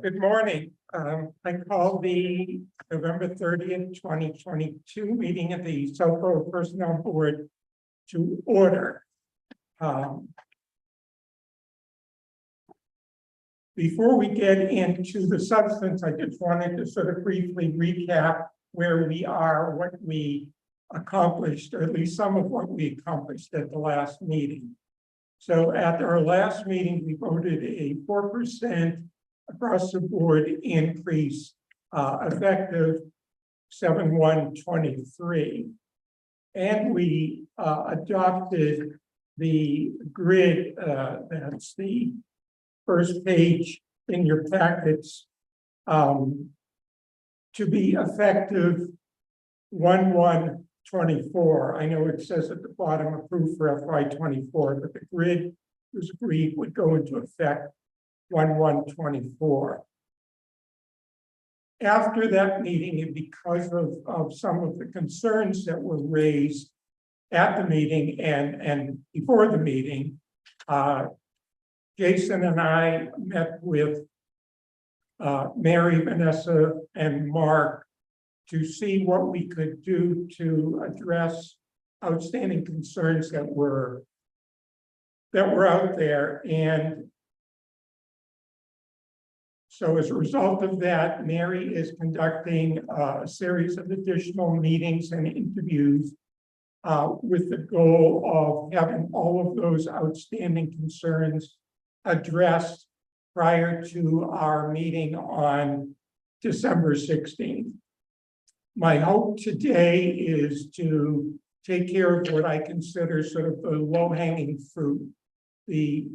Good morning. I call the November 30th, 2022 meeting of the SoCo Personnel Board to order. Before we get into the substance, I just wanted to sort of briefly recap where we are, what we accomplished, or at least some of what we accomplished at the last meeting. So at our last meeting, we voted a 4% across the board increase effective 7/1/23. And we adopted the grid, that's the first page in your packets, to be effective 1/1/24. I know it says at the bottom approved for FY24, but the grid was agreed would go into effect 1/1/24. After that meeting, and because of some of the concerns that were raised at the meeting and before the meeting, Jason and I met with Mary, Vanessa, and Mark to see what we could do to address outstanding concerns that were out there. And so as a result of that, Mary is conducting a series of additional meetings and interviews with the goal of having all of those outstanding concerns addressed prior to our meeting on December 16th. My hope today is to take care of what I consider sort of the low-hanging fruit,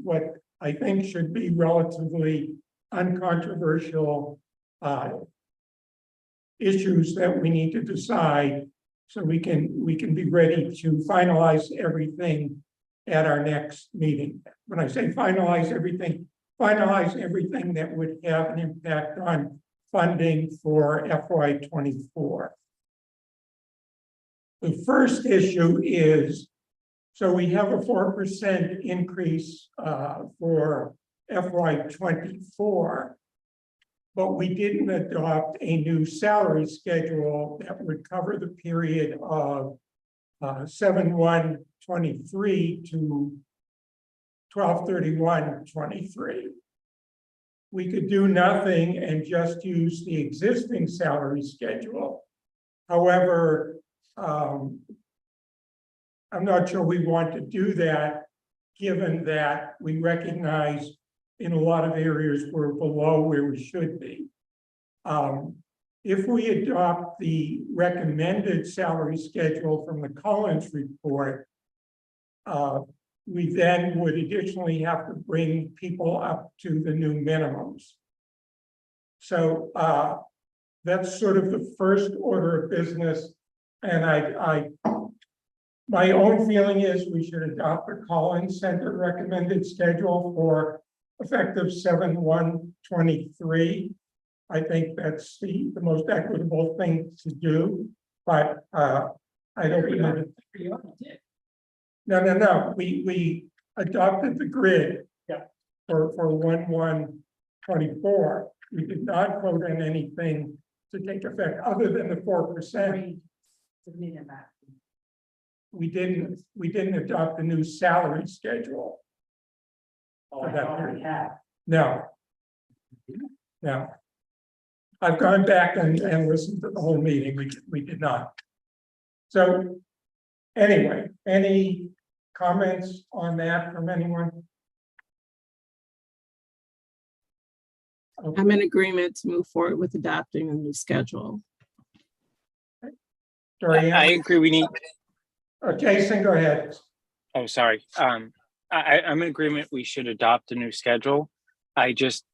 what I think should be relatively uncontroversial issues that we need to decide so we can be ready to finalize everything at our next meeting. When I say finalize everything that would have an impact on funding for FY24. The first issue is, so we have a 4% increase for FY24, but we didn't adopt a new salary schedule that would cover the period of 7/1/23 to 12/31/23. We could do nothing and just use the existing salary schedule. However, I'm not sure we want to do that, given that we recognize in a lot of areas we're below where we should be. If we adopt the recommended salary schedule from the Collins report, we then would additionally have to bring people up to the new minimums. So that's sort of the first order of business. And my own feeling is we should adopt the Collins Center recommended schedule for effective 7/1/23. I think that's the most equitable thing to do, but I don't know. No. We adopted the grid for 1/1/24. We did not vote on anything to take effect other than the 4%. We didn't adopt a new salary schedule. For that period. No. I've gone back and listened to the whole meeting. We did not. So anyway, any comments on that from anyone? Okay. I'm in agreement to move forward with adopting a new schedule. I agree. We need. Jason, go ahead. Oh, sorry. I'm in agreement. We should adopt a new schedule. I just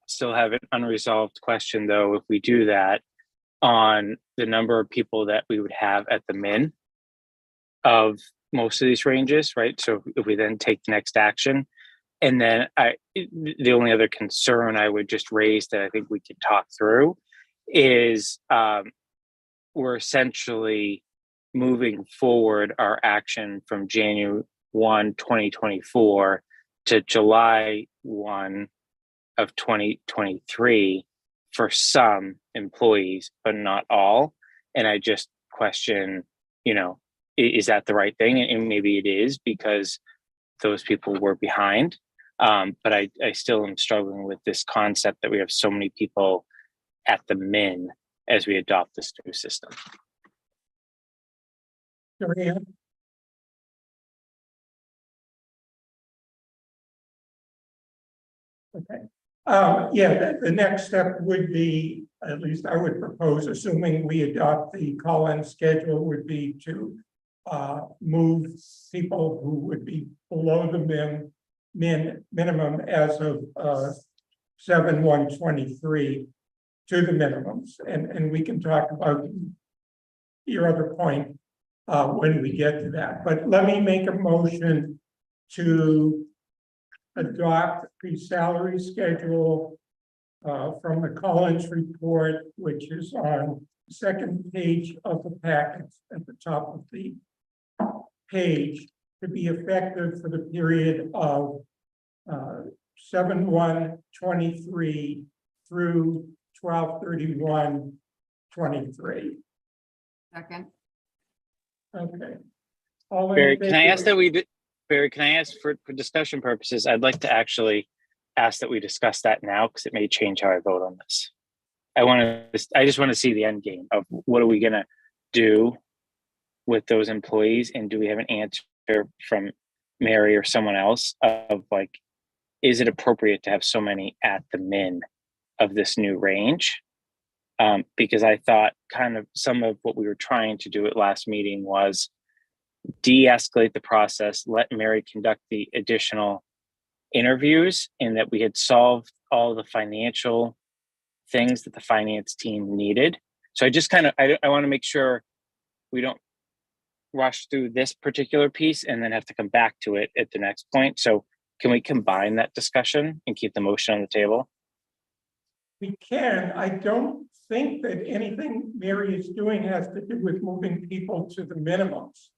still have an unresolved question, though, if we do that, on the number of people that we would have at the min of most of these ranges, right? So if we then take the next action, and then the only other concern I would just raise that I think we could talk through is we're essentially moving forward our action from January 1, 2024 to July 1 of 2023 for some employees, but not all. And I just question, is that the right thing? And maybe it is because those people were behind. But I still am struggling with this concept that we have so many people at the min as we adopt this new system. Joanne? Okay. Yeah, the next step would be, at least I would propose, assuming we adopt the call-in schedule, would be to move people who would be below the minimum as of 7/1/23 to the minimums, and we can talk about your other point when we get to that. But let me make a motion to adopt the salary schedule from the Collins report, which is on the second page of the packet at the top of the page, to be effective for the period of 7/1/23 through 12/31/23. Second. Okay. All in Barry, can I ask favor? Barry, can I ask for discussion purposes? I'd like to actually ask that we discuss that now because it may change how I vote on this. I just want to see the end game of what are we going to do with those employees, and do we have an answer from Mary or someone else of like, is it appropriate to have so many at the min of this new range? Because I thought kind of some of what we were trying to do at last meeting was de-escalate the process, let Mary conduct the additional interviews, and that we had solved all the financial things that the finance team needed. So I just I want to make sure we don't rush through this particular piece and then have to come back to it at the next point. So can we combine that discussion and keep the motion on the table? We can. I don't think that anything Mary is doing has to do with moving people to the minimums.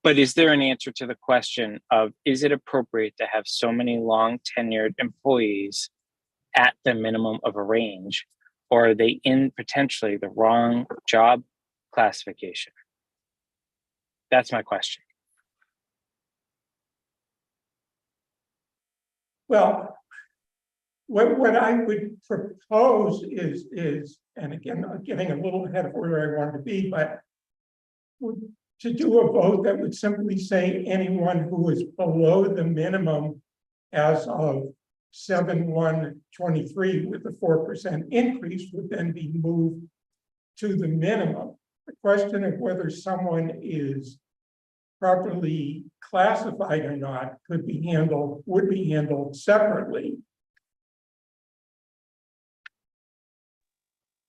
But is there an answer to the question of, is it appropriate to have so many long tenured employees at the minimum of a range, or are they in potentially the wrong job classification? That's my question. Well, what I would propose is, and again, I'm getting a little ahead of where I want to be, but to do a vote that would simply say anyone who is below the minimum as of 7/1/23 with a 4% increase would then be moved to the minimum. The question of whether someone is properly classified or not would be handled separately.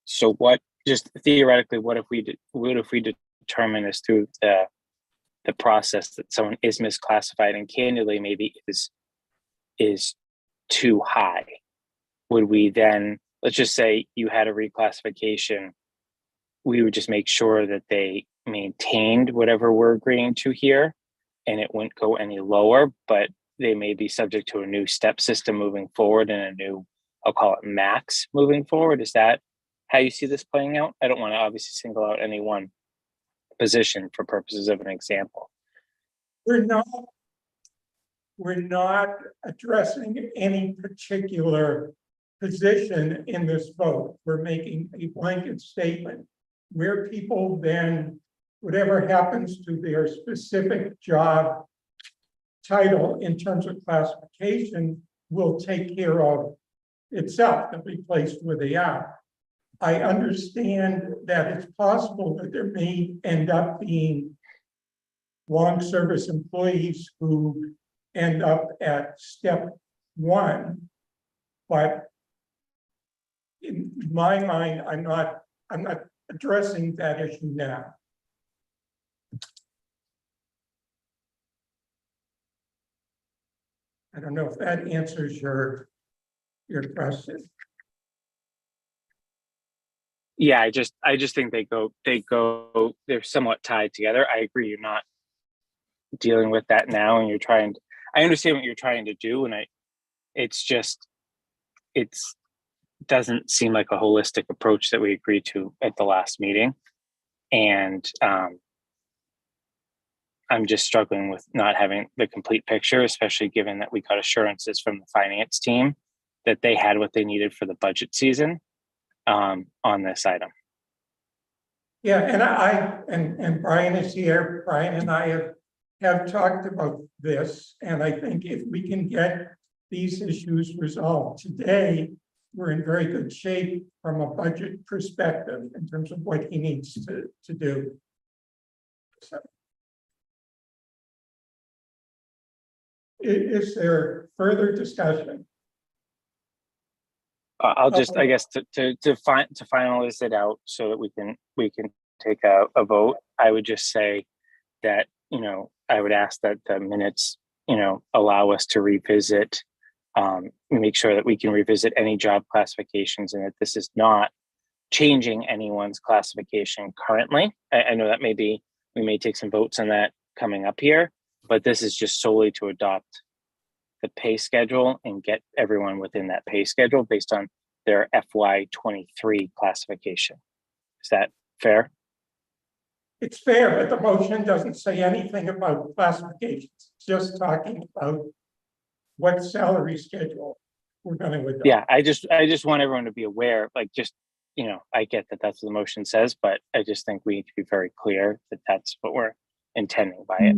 So what, just theoretically, what if we determine this through the process that someone is misclassified and candidly maybe is too high? Would we then, let's just say you had a reclassification, we would just make sure that they maintained whatever we're agreeing to here and it wouldn't go any lower, but they may be subject to a new step system moving forward and a new, I'll call it max moving forward. Is that how you see this playing out? I don't want to obviously single out any one position for purposes of an example. We're not addressing any particular position in this vote. We're making a blanket statement where people then, whatever happens to their specific job title in terms of classification, will take care of itself and be placed where they are. I understand that it's possible that there may end up being long service employees who end up at step one, but in my mind, I'm not addressing that issue now. I don't know if that answers your question. Yeah, I just think they're somewhat tied together. I agree, you're not dealing with that now, and I understand what you're trying to do, and it's just, doesn't seem like a holistic approach that we agreed to at the last meeting. And I'm just struggling with not having the complete picture, especially given that we got assurances from the finance team that they had what they needed for the budget season on this item. Yeah, and Brian is here. Brian and I have talked about this, and I think if we can get these issues resolved today, we're in very good shape from a budget perspective in terms of what he needs to do. So, is there further discussion? I'll just, I guess, to finalize it out so that we can take a vote. I would just say that, I would ask that the minutes, allow us to revisit, make sure that we can revisit any job classifications, and that this is not changing anyone's classification currently. I know that we may take some votes on that coming up here, but this is just solely to adopt the pay schedule and get everyone within that pay schedule based on their FY23 classification. Is that fair? It's fair, but the motion doesn't say anything about classifications. It's just talking about what salary schedule we're going to adopt. Yeah, I just want everyone to be aware, I get that that's what the motion says, but I just think we need to be very clear that that's what we're intending by it.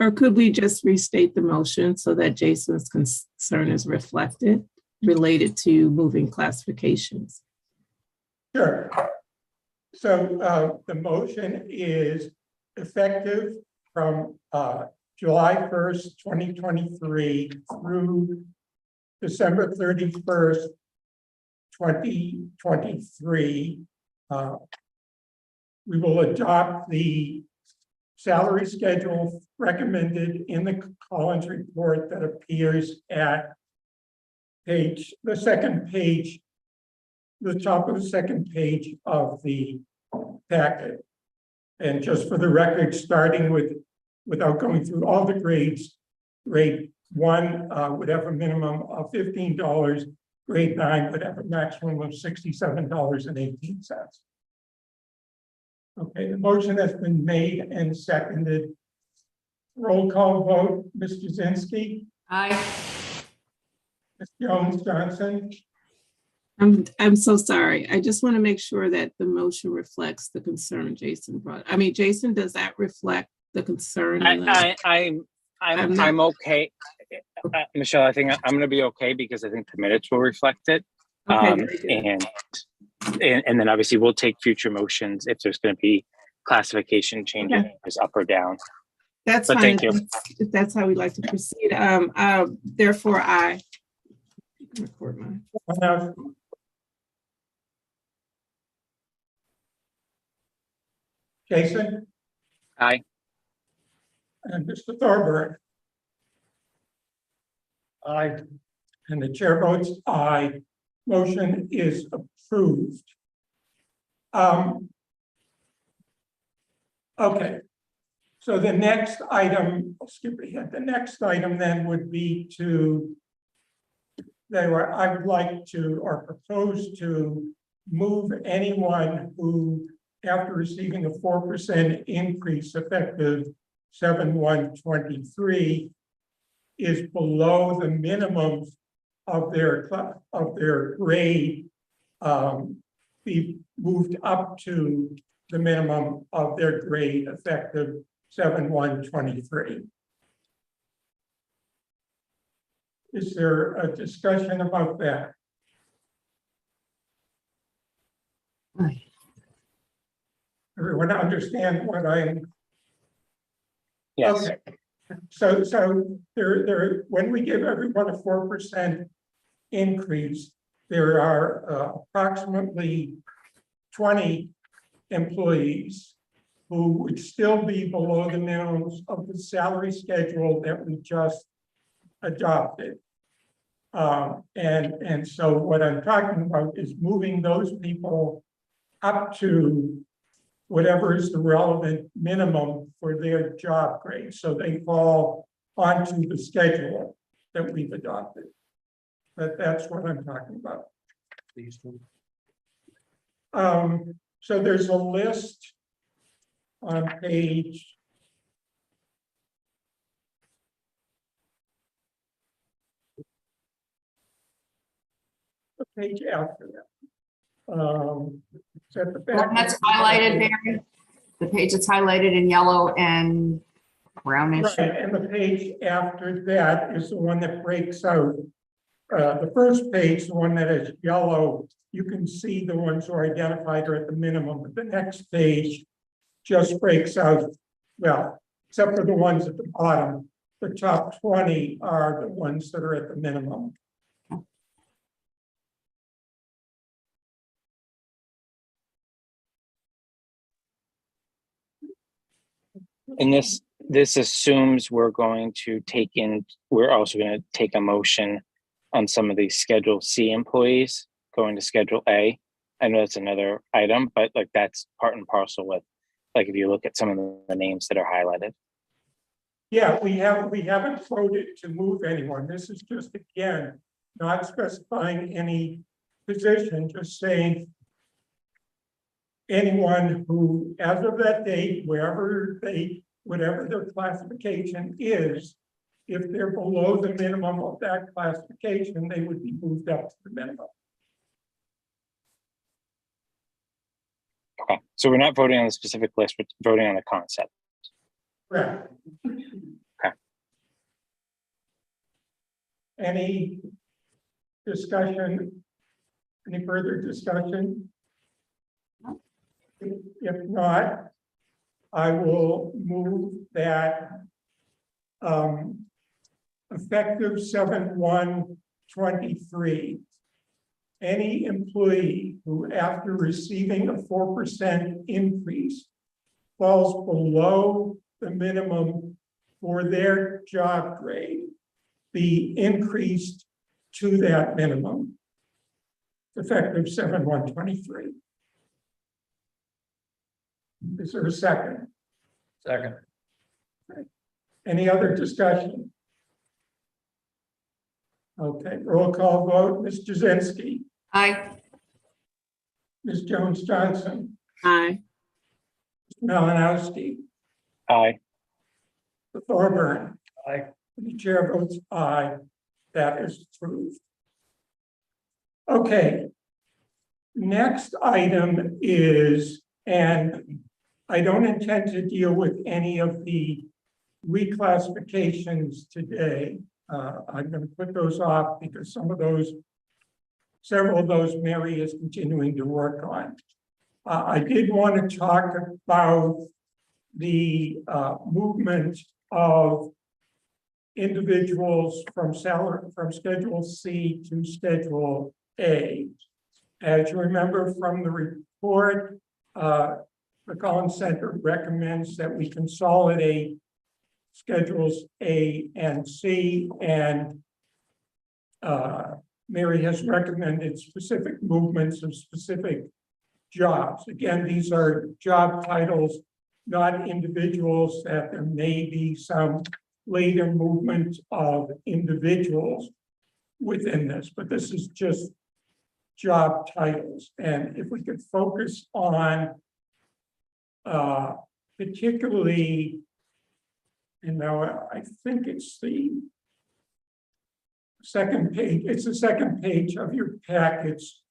Or could we just restate the motion so that Jason's concern is reflected related to moving classifications? Sure. So the motion is effective from July 1st, 2023 through December 31st, 2023. We will adopt the salary schedule recommended in the Collins report that appears at the second page, the top of the second page of the packet. And just for the record, starting without going through all the grades, grade 1 would have a minimum of $15, grade 9 would have a maximum of $67.18. Okay, the motion has been made and seconded. Roll call vote, Ms. Jasinski, Aye. Ms. Jones-Johnson, I'm so sorry. I just want to make sure that the motion reflects the concern Jason brought. I mean, Jason, does that reflect the concern? I'm okay. Michelle, I think I'm going to be okay because I think the minutes will reflect it. Okay, And then obviously we'll take future motions if there's going to be classification changes up or down. that's But fine. thank you. If that's how we'd like to proceed. Therefore, I record mine. Jason, Aye. and Mr. Thorburn. Aye. And the chair votes aye. Motion is approved. Okay. So the next item, I'll skip ahead. The next item then would be I would like to or propose to move anyone who, after receiving a 4% increase effective 7/1/23, is below the minimum of their grade, be moved up to the minimum of their grade effective 7/1/23. Is there a discussion about that? Aye. Everyone understand what I'm? Yes. Okay. So there, when we give everyone a 4% increase, there are approximately 20 employees who would still be below the minimums of the salary schedule that we just adopted. And so what I'm talking about is moving those people up to whatever is the relevant minimum for their job grade. So they fall onto the schedule that we've adopted. But that's what I'm talking about. So there's a list on page after that. It's at the Well, back. that's highlighted, Barry. The page that's highlighted in yellow and brownish. Right, and the page after that is the one that breaks out. The first page, the one that is yellow, you can see the ones who are identified are at the minimum, but the next page just breaks out, well, except for the ones at the bottom, the top 20 are the ones that are at the minimum. And this assumes we're also going to take a motion on some of these Schedule C employees going to Schedule A. I know that's another item, but like that's part and parcel with, like, if you look at some of the names that are highlighted. Yeah, we haven't voted to move anyone. This is just, again, not specifying any position, just saying anyone who, as of that date, whatever their classification is, if they're below the minimum of that classification, they would be moved up to the minimum. Okay, so we're not voting on the specific list, but voting on the concept. Correct. Okay. Any discussion? Any further discussion? If not, I will move that effective 7/1/23, any employee who, after receiving a 4% increase, falls below the minimum for their job grade, be increased to that minimum, effective 7/1/23. Is there a second? Second. Any other discussion? Okay, roll call vote. Ms. Jazinski, Aye. Ms. Jones Johnson, Aye. Mr. Malinowski, Aye. Mr. Thorburn. Aye. The chair votes aye. That is approved. Okay. Next item is, and I don't intend to deal with any of the reclassifications today. I'm going to put those off because several of those Mary is continuing to work on. I did want to talk about the movement of individuals from Schedule C to Schedule A. As you remember from the report, the Collins Center recommends that we consolidate Schedules A and C, and Mary has recommended specific movements of specific jobs. Again, these are job titles, not individuals, that there may be some later movement of individuals within this, but this is just job titles. And if we could focus on particularly, I think it's the second page, it's the second page of your packets,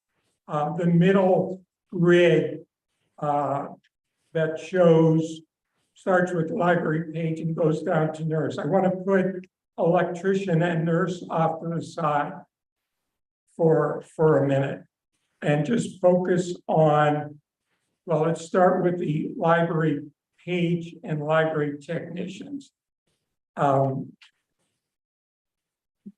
the middle grid that starts with library page and goes down to nurse. I want to put electrician and nurse off to the side for a minute and just focus on, well, let's start with the library page and library technicians.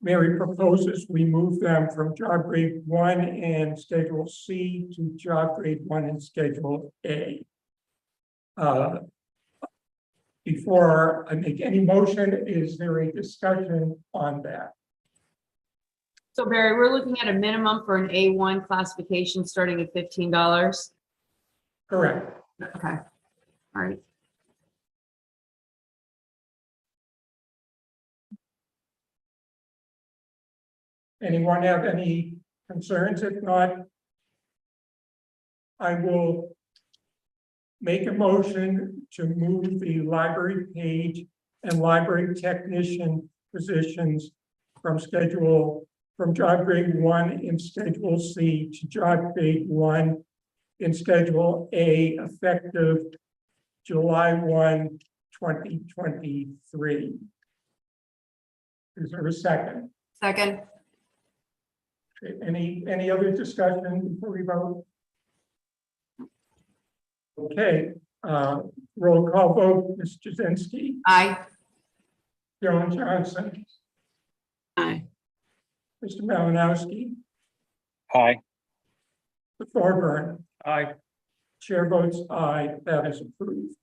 Mary proposes we move them from job grade 1 in Schedule C to job grade 1 in Schedule A. Before I make any motion, is there a discussion on that? So Barry, we're looking at a minimum for an A1 classification starting at $15. Correct. Okay. All right. Anyone have any concerns? If not, I will make a motion to move the library page and library technician positions from job grade 1 in Schedule C to job grade 1 in Schedule A, effective July 1, 2023. Is there a second? Second. Okay, any other discussion before we vote? Okay, roll call vote, Ms. Jazinski, Aye. Joan Johnson, Aye. Mr. Malinowski, Aye. the Thorburn. Aye. Chair votes aye, that is approved.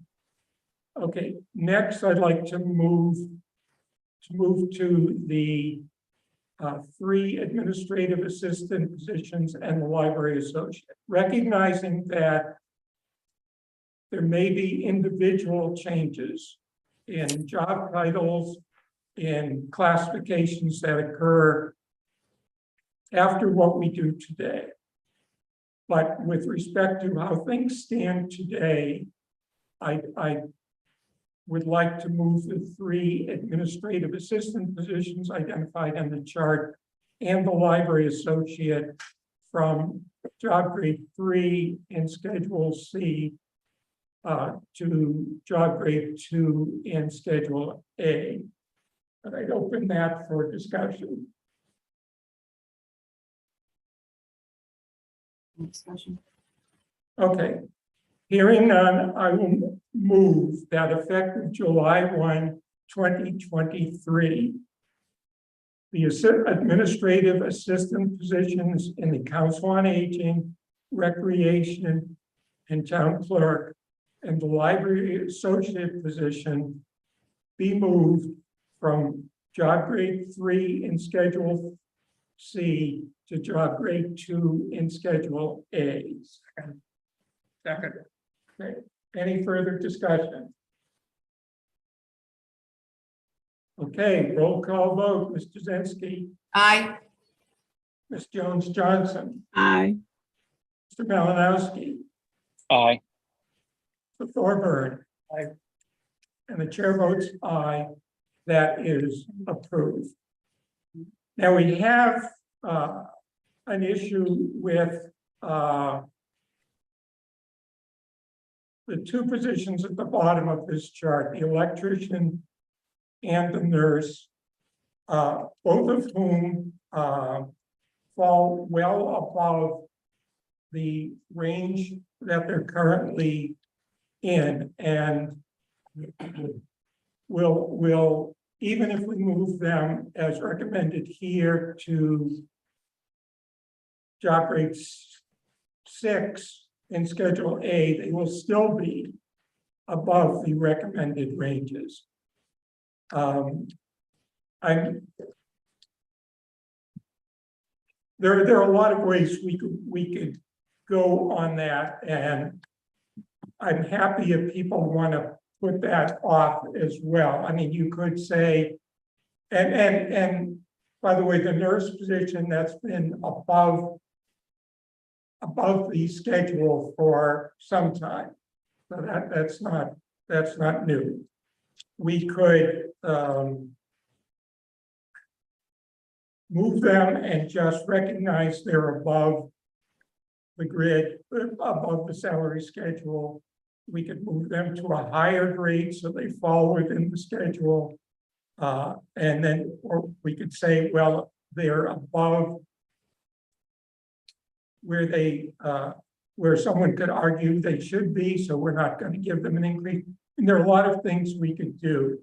Okay, next I'd like to move to the 3 administrative assistant positions and the library associate, recognizing that there may be individual changes in job titles, in classifications that occur after what we do today. But with respect to how things stand today, I would like to move the 3 administrative assistant positions identified on the chart and the library associate from job grade 3 in Schedule C to job grade 2 in Schedule A. And I'd open that for discussion. Discussion. Okay. Hearing none, I will move that effective July 1, 2023, the administrative assistant positions in the Council on Aging, Recreation, and Town Clerk, and the library associate position be moved from job grade 3 in Schedule C to job grade 2 in Schedule A. Second. Okay, any further discussion? Okay, roll call vote, Ms. Jazinski, Aye. Ms. Jones Johnson, Aye. Mr. Malinowski, Aye. Mr. Thorburn. Aye. And the chair votes aye, that is approved. Now we have an issue with the 2 positions at the bottom of this chart, the electrician and the nurse, both of whom fall well above the range that they're currently in, and will even if we move them as recommended here to job grade 6 in Schedule A, they will still be above the recommended ranges. There are a lot of ways we could go on that, and I'm happy if people want to put that off as well. I mean, you could say, and by the way, the nurse position that's been above the schedule for some time. So that's not new. We could move them and just recognize they're above the grid, above the salary schedule. We could move them to a higher grade so they fall within the schedule. And then, or we could say, well, they're above where someone could argue they should be, so we're not going to give them an increase. And there are a lot of things we could do.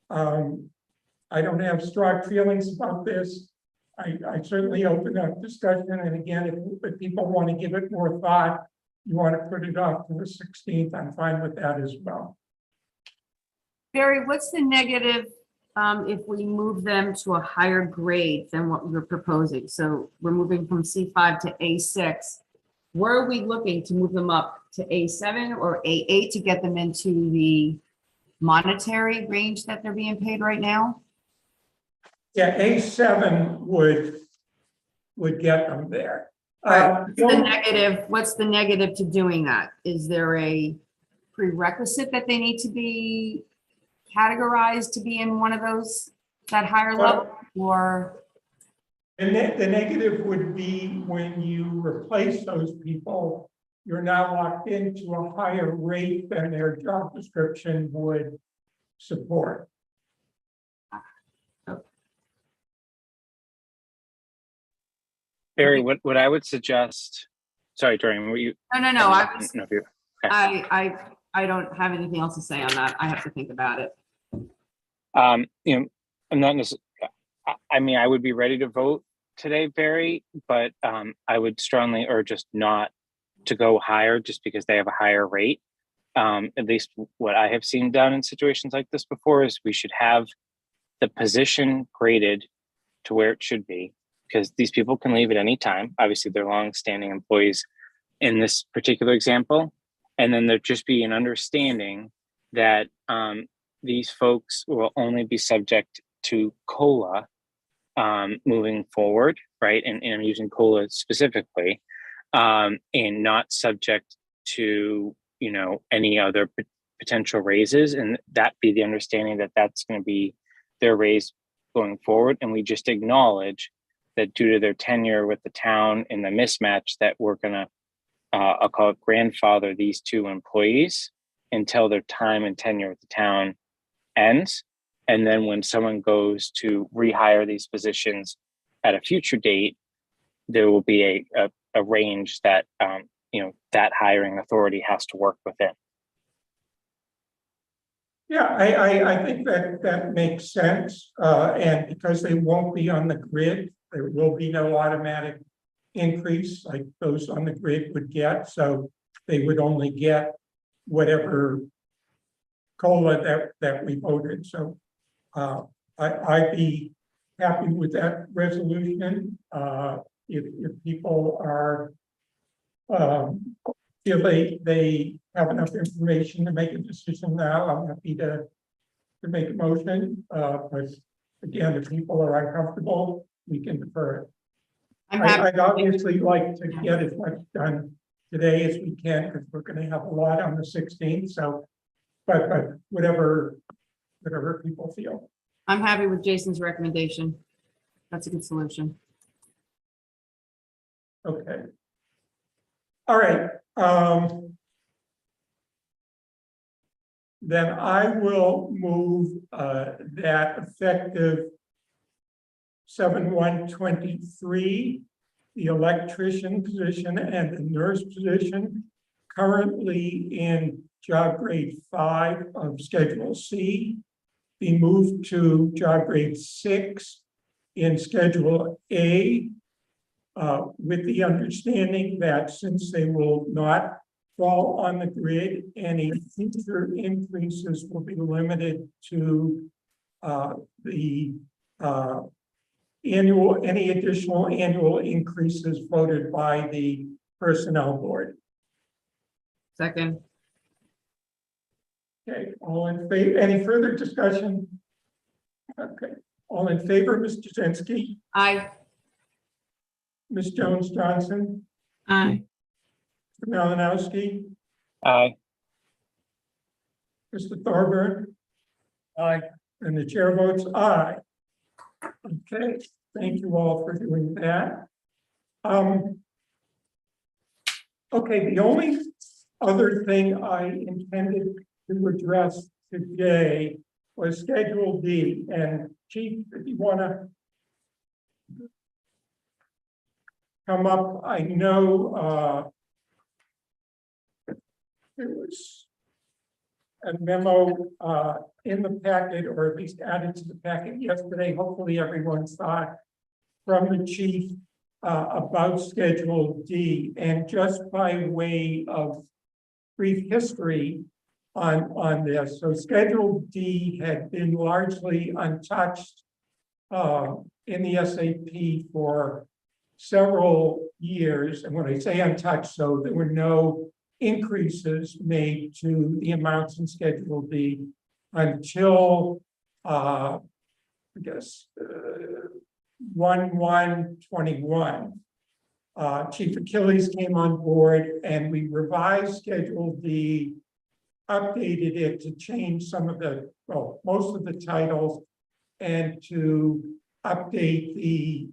I don't have strong feelings about this. I certainly open up discussion, and again, if people want to give it more thought, you want to put it off to the 16th, I'm fine with that as well. Barry, what's the negative if we move them to a higher grade than what we're proposing? So we're moving from C5 to A6. where are we looking to move them up to A7 or A8 to get them into the monetary range that they're being paid right now? Yeah, A7 would get them there. What's the negative to doing that? Is there a prerequisite that they need to be categorized to be in one of those, that higher level, or? The negative would be when you replace those people, you're now locked into a higher rate than their job description would support. Barry, what I would suggest, sorry, Dorian, were you? No, I don't know if you- I don't have anything else to say on that. I have to think about it. You know, I'm not necessarily, I mean, I would be ready to vote today, Barry, but I would strongly urge us not to go higher just because they have a higher rate. At least what I have seen done in situations like this before is we should have the position graded to where it should be, because these people can leave at any time. Obviously, they're long-standing employees in this particular example. And then there just be an understanding that these folks will only be subject to COLA moving forward, right? And I'm using COLA specifically, and not subject to, you know, any other potential raises, and that be the understanding that that's going to be their raise going forward. And we just acknowledge that due to their tenure with the town and the mismatch, that we're going to, I'll call it grandfather these two employees until their time and tenure with the town ends. And then when someone goes to rehire these positions at a future date, there will be a range that, you know, that hiring authority has to work within. Yeah, I think that makes sense. And because they won't be on the grid, there will be no automatic increase like those on the grid would get. So they would only get whatever COLA that we voted. So I'd be happy with that resolution. If people are feel they have enough information to make a decision now, I'm happy to make a motion. But again, if people are uncomfortable, we can defer it. I'd obviously like to get as much done today as we can, because we're going to have a lot on the 16th. So, but whatever people feel. I'm happy with Jason's recommendation. That's a good solution. Okay. All right. Then I will move that effective 7/1/23, the electrician position and the nurse position currently in job grade 5 of Schedule C be moved to job grade 6 in Schedule A, with the understanding that since they will not fall on the grid, any future increases will be limited to any additional annual increases voted by the personnel board. Second. Okay, all in favor? Any further discussion? Okay, all in favor, Mr. Jasinski, Aye. Ms. Jones Johnson, Aye. Mr. Malinowski, Aye. Mr. Thorburn. Aye. And the chair votes aye. Okay, thank you all for doing that. Okay, the only other thing I intended to address today was Schedule D. And Chief, if you want to come up, I know there was a memo in the packet, or at least added to the packet yesterday. Hopefully everyone saw it, from the chief about Schedule D. And just by way of brief history on this, so Schedule D had been largely untouched in the SAP for several years, and when I say untouched, so there were no increases made to the amounts in Schedule D until, I guess, 1/1/21. Chief Achilles came on board and we revised Schedule D, updated it to change some of the, well, most of the titles, and to update the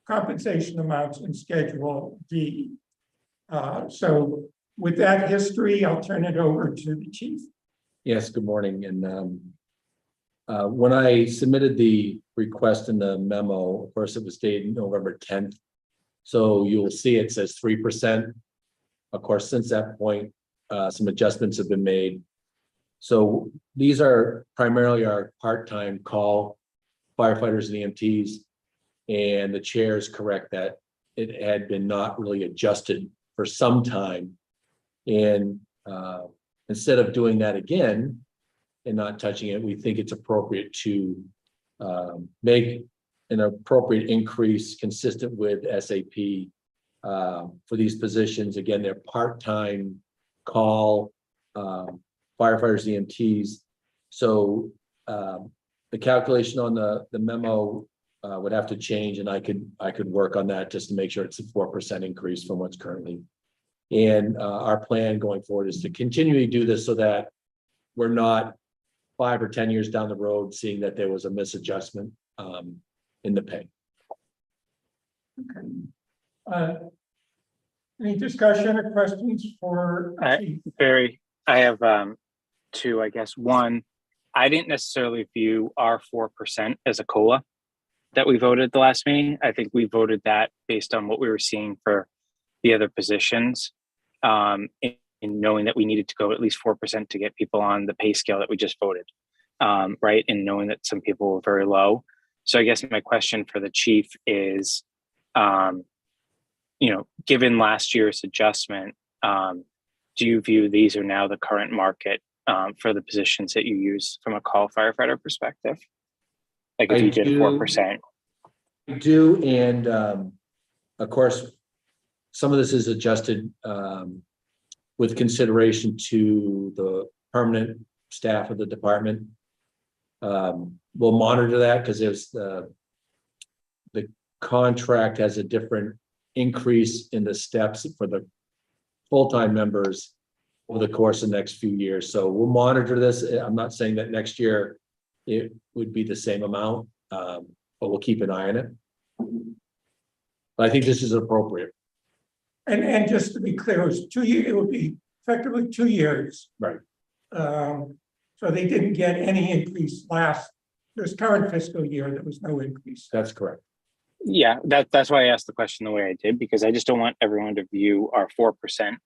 compensation amounts in Schedule D. So with that history, I'll turn it over to the chief. Yes, good morning. And when I submitted the request in the memo, of course, it was dated November 10th. So you'll see it says 3%. Of course, since that point, some adjustments have been made. So these are primarily our part-time call firefighters and EMTs. And the chair is correct that it had been not really adjusted for some time. And instead of doing that again and not touching it, we think it's appropriate to make an appropriate increase consistent with SAP for these positions. Again, they're part-time call firefighters, EMTs. So the calculation on the memo would have to change, and I could work on that just to make sure it's a 4% increase from what's currently. And our plan going forward is to continually do this so that we're not 5 or 10 years down the road seeing that there was a misadjustment in the pay. Okay. Any discussion or questions for Chief? Barry, I have two, I guess. One, I didn't necessarily view our 4% as a COLA that we voted the last meeting. I think we voted that based on what we were seeing for the other positions, in knowing that we needed to go at least 4% to get people on the pay scale that we just voted, right? And knowing that some people were very low. So I guess my question for the chief is, given last year's adjustment, do you view these are now the current market for the positions that you use from a call firefighter perspective? Like if you did 4%. I do, and of course, some of this is adjusted with consideration to the permanent staff of the department. We'll monitor that because there's the contract has a different increase in the steps for the full-time members over the course of the next few years. So we'll monitor this. I'm not saying that next year it would be the same amount, but we'll keep an eye on it. But I think this is appropriate. And just to be clear, it was 2 years, it would be effectively 2 years. Right. So they didn't get any increase this current fiscal year, there was no increase. That's correct. Yeah, that's why I asked the question the way I did, because I just don't want everyone to view our 4%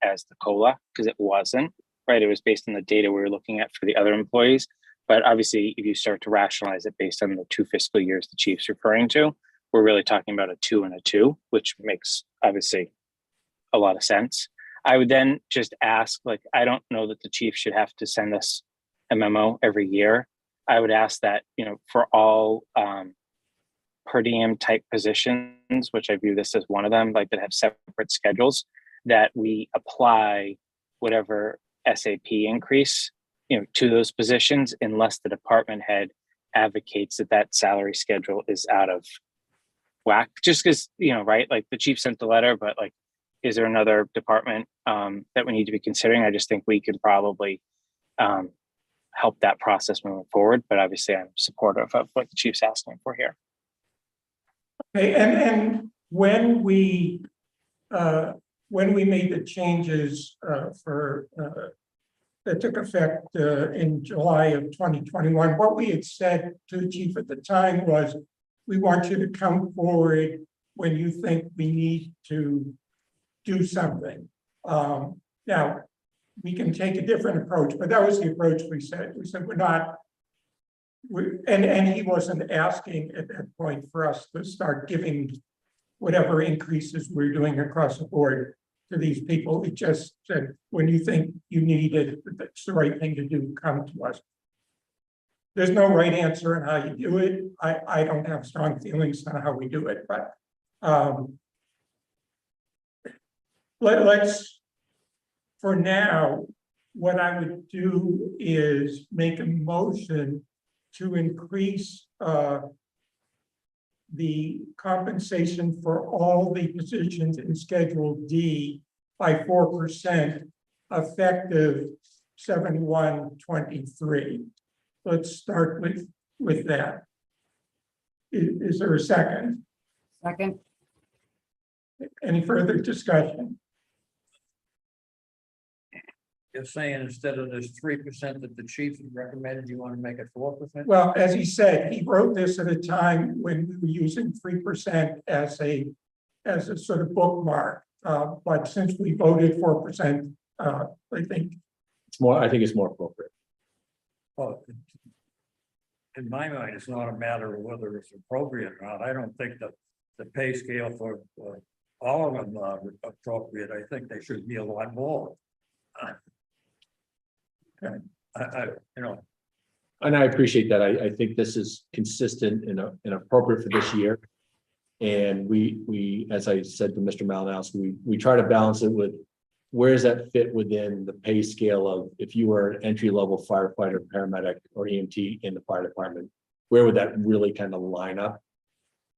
as the COLA, because it wasn't, right? It was based on the data we were looking at for the other employees. But obviously, if you start to rationalize it based on the 2 fiscal years the chief's referring to, we're really talking about a 2 and a 2, which makes obviously a lot of sense. I would then just ask, I don't know that the chief should have to send us a memo every year. I would ask that, for all per diem type positions, which I view this as one of them, that have separate schedules, that we apply whatever SAP increase, to those positions, unless the department head advocates that salary schedule is out of whack. Just because, right, the chief sent the letter, but is there another department that we need to be considering? I just think we could probably help that process moving forward. But obviously, I'm supportive of what the chief's asking for here. Okay, and when we made the changes that took effect in July of 2021, what we had said to the chief at the time was, we want you to come forward when you think we need to do something. Now, we can take a different approach, but that was the approach we said. We said and he wasn't asking at that point for us to start giving whatever increases we're doing across the board to these people. It just said, when you think you need it, that's the right thing to do, come to us. There's no right answer on how you do it. I don't have strong feelings on how we do it, but let's, for now, what I would do is make a motion to increase the compensation for all the positions in Schedule D by 4% effective 7/1/23. Let's start with that. Is there a second? Second, Any further discussion? You're saying instead of this 3% that the chief recommended, you want to make it 4%? Well, as he said, he wrote this at a time when we were using 3% as a sort of bookmark. But since we voted 4%, I think, I think it's more appropriate. Well, in my mind, it's not a matter of whether it's appropriate or not. I don't think that the pay scale for all of them are appropriate. I think they should be a lot more. And I appreciate that. I think this is consistent and appropriate for this year. And we, as I said to Mr. Malinowski, we try to balance it with where does that fit within the pay scale of if you were an entry-level firefighter, paramedic, or EMT in the fire department, where would that really kind of line up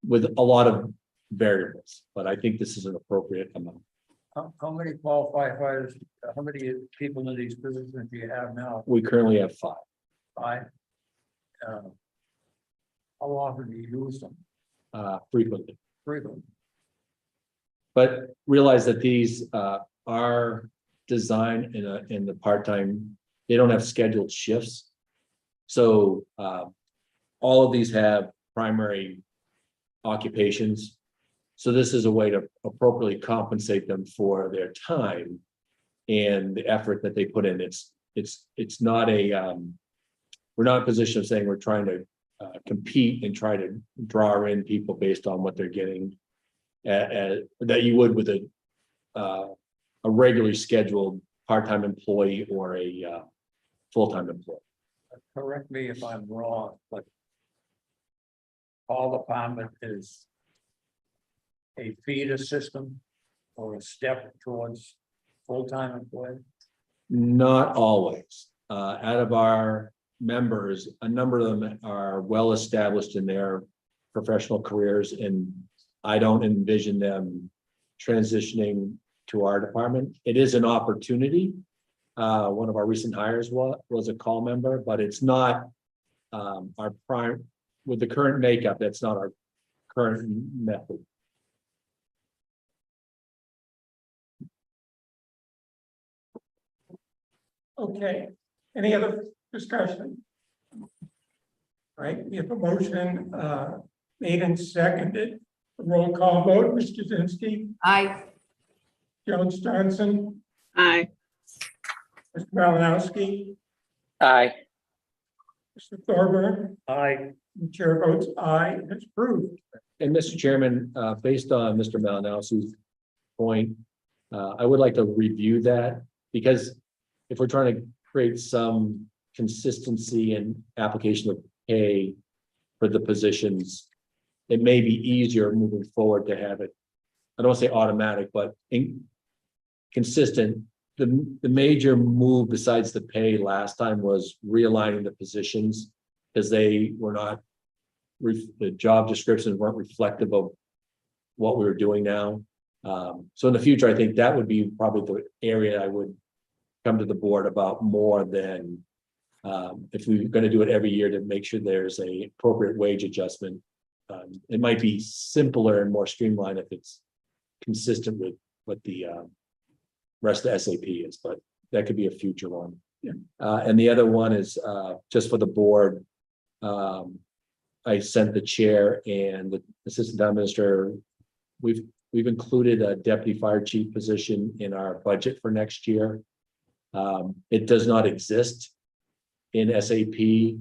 with a lot of variables? But I think this is an appropriate amount. How many qualified firefighters, how many people in these positions do you have now? We currently have 5. 5? How often do you use them? Frequently. Frequently. But realize that these are designed in the part-time, they don't have scheduled shifts. So all of these have primary occupations. So this is a way to appropriately compensate them for their time and the effort that they put in. It's not a we're not in a position of saying we're trying to compete and try to draw in people based on what they're getting that you would with a regularly scheduled part-time employee or a full-time employee. Correct me if I'm wrong, but all department is a feeder system or a step towards full-time employee? Not always. Out of our members, a number of them are well-established in their professional careers, and I don't envision them transitioning to our department. It is an opportunity. One of our recent hires was a call member, but it's not our prime, with the current makeup, that's not our current method. okay, any other discussion? Right, we have a motion made and seconded. Roll call vote, Mr. Jazinski, aye. Jones Johnson, Aye. Mr. Malinowski, Aye. Mr. Thorburn, I, the chair votes aye, it's approved. And Mr. Chairman, based on Mr. Malinowski's point, I would like to review that, because if we're trying to create some consistency and application of pay for the positions, it may be easier moving forward to have it, I don't want to say automatic, but consistent. The major move besides the pay last time was realigning the positions, because they were not, the job descriptions weren't reflective of what we were doing now. So in the future, I think that would be probably the area I would come to the board about more than if we're going to do it every year to make sure there's a appropriate wage adjustment. It might be simpler and more streamlined if it's consistent with what the rest of SAP is, but that could be a future one. Yeah. And the other one is just for the board. I sent the chair and the assistant town administrator. We've included a deputy fire chief position in our budget for next year. It does not exist in SAP.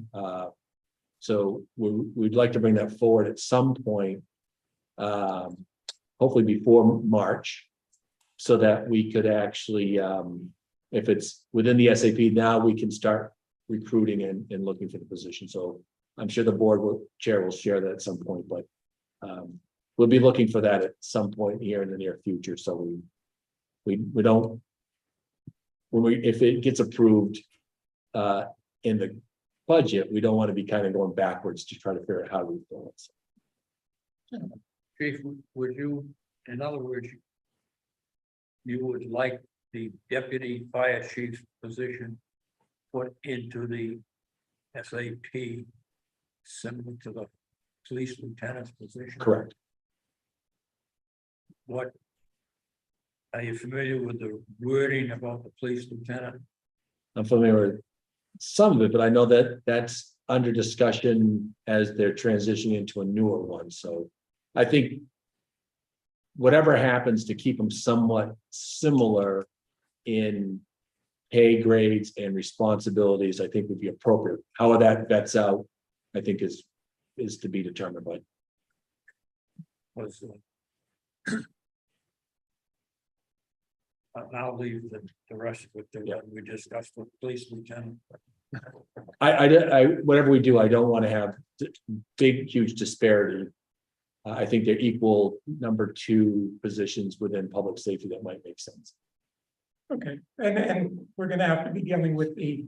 So we'd like to bring that forward at some point, hopefully before March, so that we could actually, if it's within the SAP now, we can start recruiting and looking for the position. So I'm sure the chair will share that at some point, but we'll be looking for that at some point here in the near future. So We don't. If it gets approved in the budget, we don't want to be kind of going backwards to try to figure out how we do it. Chief, would you, in other words, you would like the deputy fire chief's position put into the SAP similar to the police lieutenant's position? Correct. What? Are you familiar with the wording about the police lieutenant? I'm familiar with some of it, but I know that that's under discussion as they're transitioning into a newer one. So I think whatever happens to keep them somewhat similar in pay grades and responsibilities, I think would be appropriate. How that vets out, I think is to be determined, but Was I'll leave the rest of it to what we discussed with police lieutenant. whatever we do, I don't want to have big, huge disparity. I think they're equal number two positions within public safety that might make sense. Okay, and we're gonna have to be dealing with the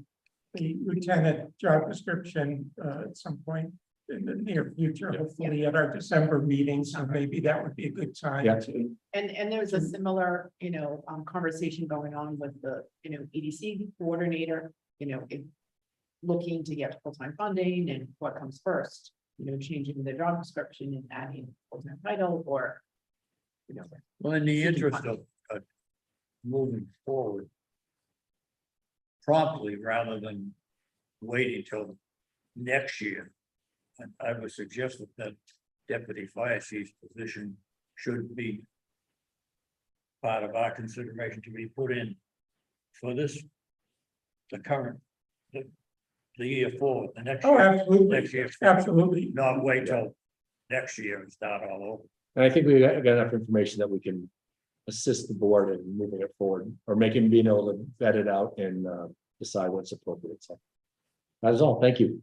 lieutenant job description at some point in the near future, hopefully at our December meeting, so maybe that would be a good time Yeah. to. And there's a similar, conversation going on with the, EDC coordinator, looking to get full-time funding and what comes first, changing the job description and adding full-time title or, Well, in the Seeking interest of moving forward promptly rather than waiting till next year. And I would suggest that deputy fire chief's position should be part of our consideration to be put in for this, the current, the year forward, the next Oh, year, absolutely, next year, absolutely. not wait till next year and start all over. And I think we got enough information that we can assist the board in moving it forward or making, being able to vet it out and decide what's appropriate. So that is all. Thank you.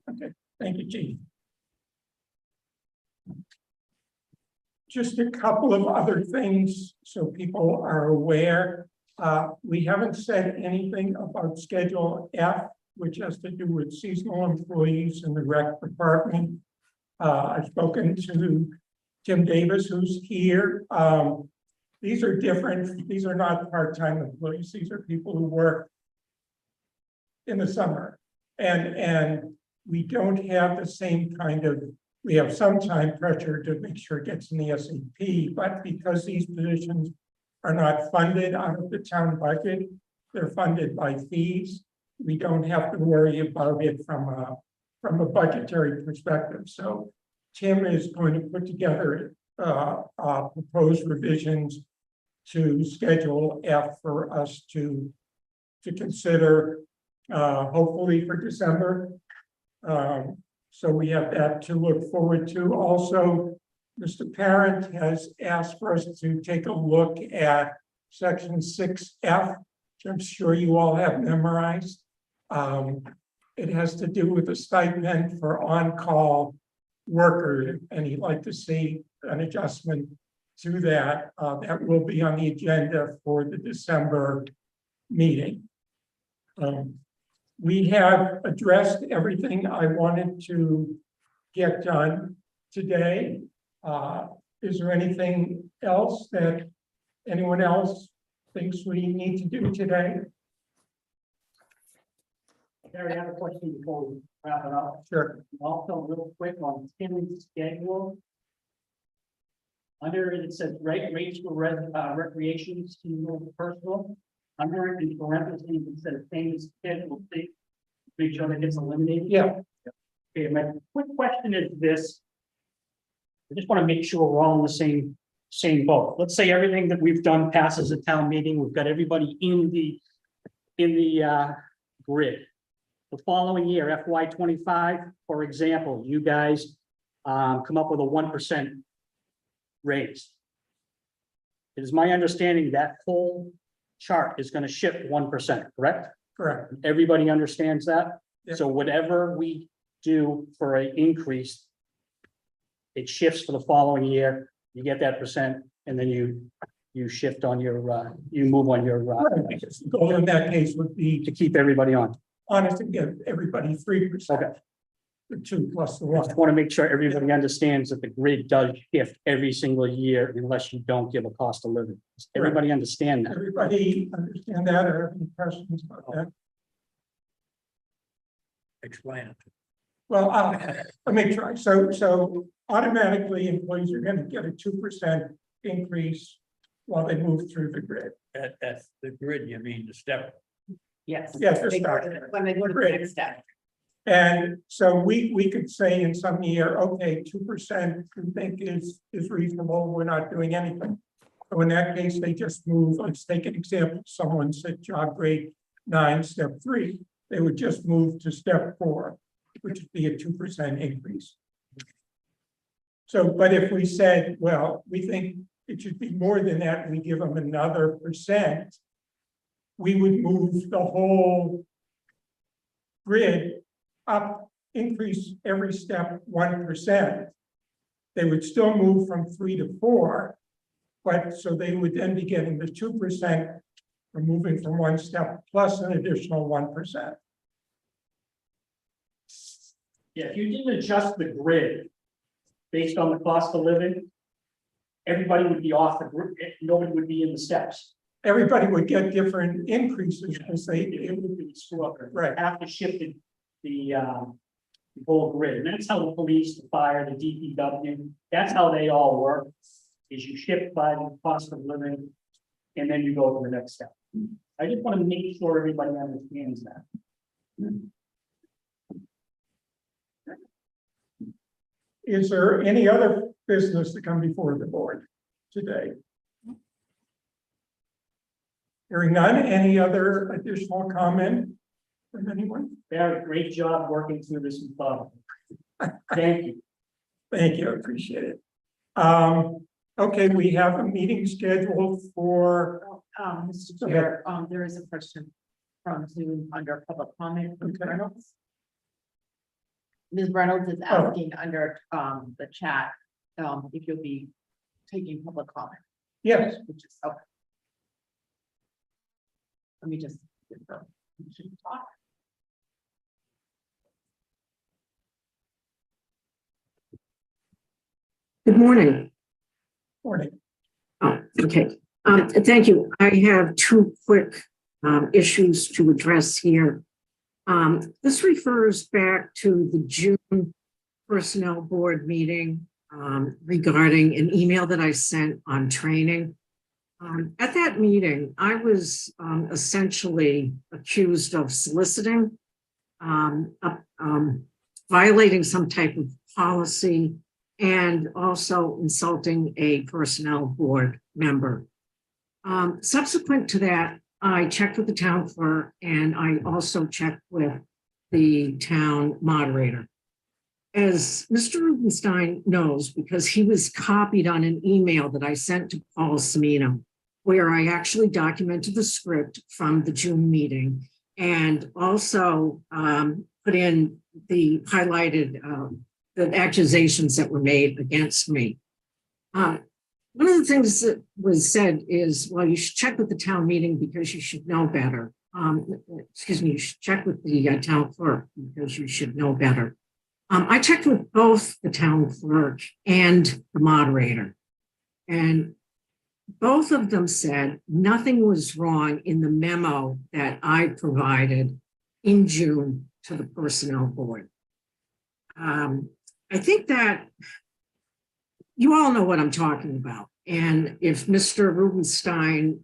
Thank you, Chief. Just a couple of other things so people are aware. We haven't said anything about Schedule F, which has to do with seasonal employees in the rec department. I've spoken to Tim Davis, who's here. These are different. These are not part-time employees. These are people who work in the summer. And we don't have the same kind of, we have some time pressure to make sure it gets in the SAP, but because these positions are not funded out of the town budget, they're funded by fees. We don't have to worry about it from a budgetary perspective. So Tim is going to put together proposed revisions to Schedule F for us to consider, hopefully for December. So we have that to look forward to. Also, Mr. Parent has asked for us to take a look at Section 6F, which I'm sure you all have memorized. It has to do with a stipend for on-call workers, and he'd like to see an adjustment to that. That will be on the agenda for the December meeting. We have addressed everything I wanted to get done today. Is there anything else that anyone else thinks we need to do today? Gary, I have a question before we wrap it up. Sure. Also, real quick on Tim's schedule. Under it, it says rates for recreation, seasonal, personal. Under it in parentheses, it says same as schedule C. Make sure that gets eliminated. Yeah. Okay, my quick question is this. I just want to make sure we're all in the same boat. Let's say everything that we've done passes a town meeting. We've got everybody in the grid. The following year, FY 25, for example, you guys come up with a 1% raise. It is my understanding that whole chart is going to shift 1%, correct? Correct. Everybody understands that? Yep. So whatever we do for an increase, it shifts for the following year, you get that percent, and then you you shift on your, you move on your, Right, because the goal in that case would be to keep everybody on. honest and give everybody 3%. Okay. The 2 plus the I 1. just want to make sure everybody understands that the grid does shift every single year unless you don't give a cost of living. Does everybody understand that? Everybody understand that or have any questions about that? Explain it. Well, let me try. So automatically employees are gonna get a 2% increase while they move through the grid. At the grid, you mean the step. Yes. Yes, They go start. to- When they go to the Great. next step. And so we could say in some year, okay, 2% we think is reasonable, we're not doing anything. So in that case, they just move, let's take an example, someone said job grade 9, step 3, they would just move to step 4, which would be a 2% increase. So, but if we said, well, we think it should be more than that, we give them another %, we would move the whole grid up, increase every step 1%. They would still move from 3 to 4, but so they would then be getting the 2% for moving from one step plus an additional 1%. Yeah, if you didn't adjust the grid based on the cost of living, everybody would be off the grid, nobody would be in the steps. Everybody would get different increases because It would be slower. right. After shifted the whole grid, and that's how the police, the fire, the DPW, that's how they all work. Is you shift by the cost of living, and then you go to the next step. I just want to make sure everybody understands that. Is there any other business to come before the board today? Hearing none, any other additional comment from anyone? Barry, great job working through this in thought. Thank you. Thank you, I appreciate it. Okay, we have a meeting scheduled for, Mr. Go ahead. Chair, there is a question from Zoom under public comment. Ms. Okay. Reynolds. Ms. Reynolds is asking under the chat if you'll be taking public comment, yes, which is okay. Let me just. confirm. You should talk. Good morning. morning. Oh, okay. Thank you. I have 2 quick issues to address here. This refers back to the June Personnel Board meeting regarding an email that I sent on training. At that meeting, I was essentially accused of soliciting, violating some type of policy, and also insulting a personnel board member. Subsequent to that, I checked with the town clerk and I also checked with the town moderator. As Mr. Rubenstein knows, because he was copied on an email that I sent to Paul Semino, where I actually documented the script from the June meeting and also put in the highlighted the accusations that were made against me. One of the things that was said is, well, you should check with the town meeting because you should know better. Excuse me, you should check with the town clerk because you should know better. I checked with both the town clerk and the moderator, and both of them said nothing was wrong in the memo that I provided in June to the personnel board. I think that you all know what I'm talking about. And if Mr. Rubenstein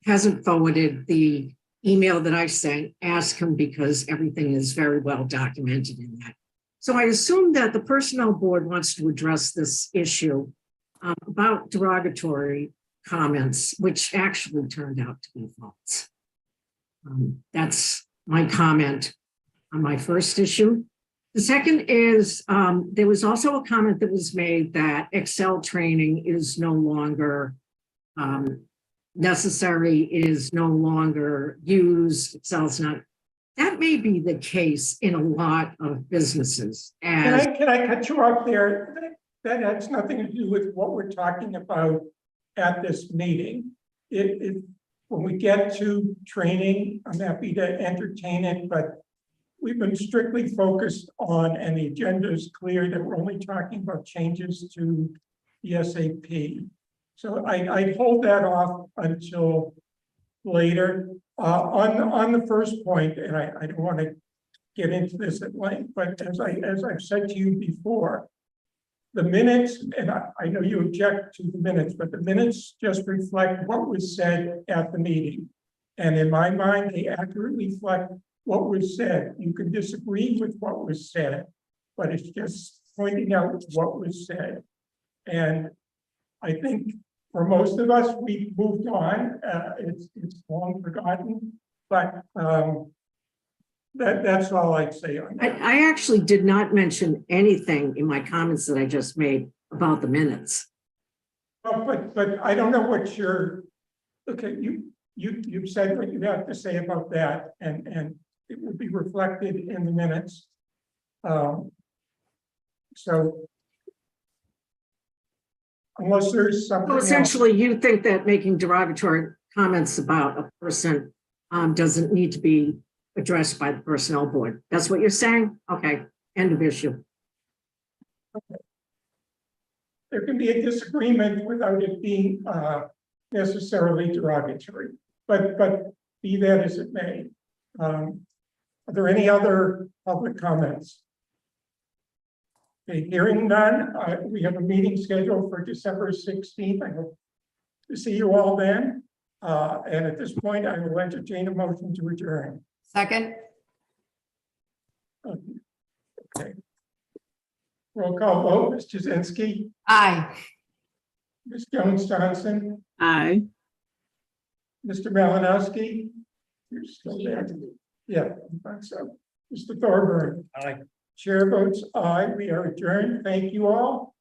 hasn't forwarded the email that I sent, ask him because everything is very well documented in that. So I assume that the personnel board wants to address this issue about derogatory comments, which actually turned out to be false. That's my comment on my first issue. The second is there was also a comment that was made that Excel training is no longer necessary, is no longer used. Excel's not. That may be the case in a lot of businesses. Can I cut you off there? That has nothing to do with what we're talking about at this meeting. When we get to training, I'm happy to entertain it, but we've been strictly focused on, and the agenda is clear that we're only talking about changes to the SAP. So I'd hold that off until later. On the first point, and I don't want to get into this at length, but as I've said to you before, the minutes, and I know you object to the minutes, but the minutes just reflect what was said at the meeting. And in my mind, they accurately reflect what was said. You can disagree with what was said, but it's just pointing out what was said. And I think for most of us, we moved on. It's long forgotten, but that's all I'd say on that. I actually did not mention anything in my comments that I just made about the minutes. But I don't know what okay, you've said what you have to say about that, and it will be reflected in the minutes. So unless there's something So else. essentially, you think that making derogatory comments about a person doesn't need to be addressed by the personnel board. That's what you're saying? Okay, end of issue. There can be a disagreement without it being necessarily derogatory, but be that as it may. Are there any other public comments? Okay, hearing none, we have a meeting scheduled for December 16th. I hope to see you all then. And at this point, I will entertain a motion to adjourn. Second, Okay. Roll call vote, Ms. Jazinski, aye. Ms. Jones Johnson, Aye. Mr. Malinowski. You're still there. Yeah, I think so. Mr. Thorburn. Aye. Chair votes aye. We are adjourned. Thank you all.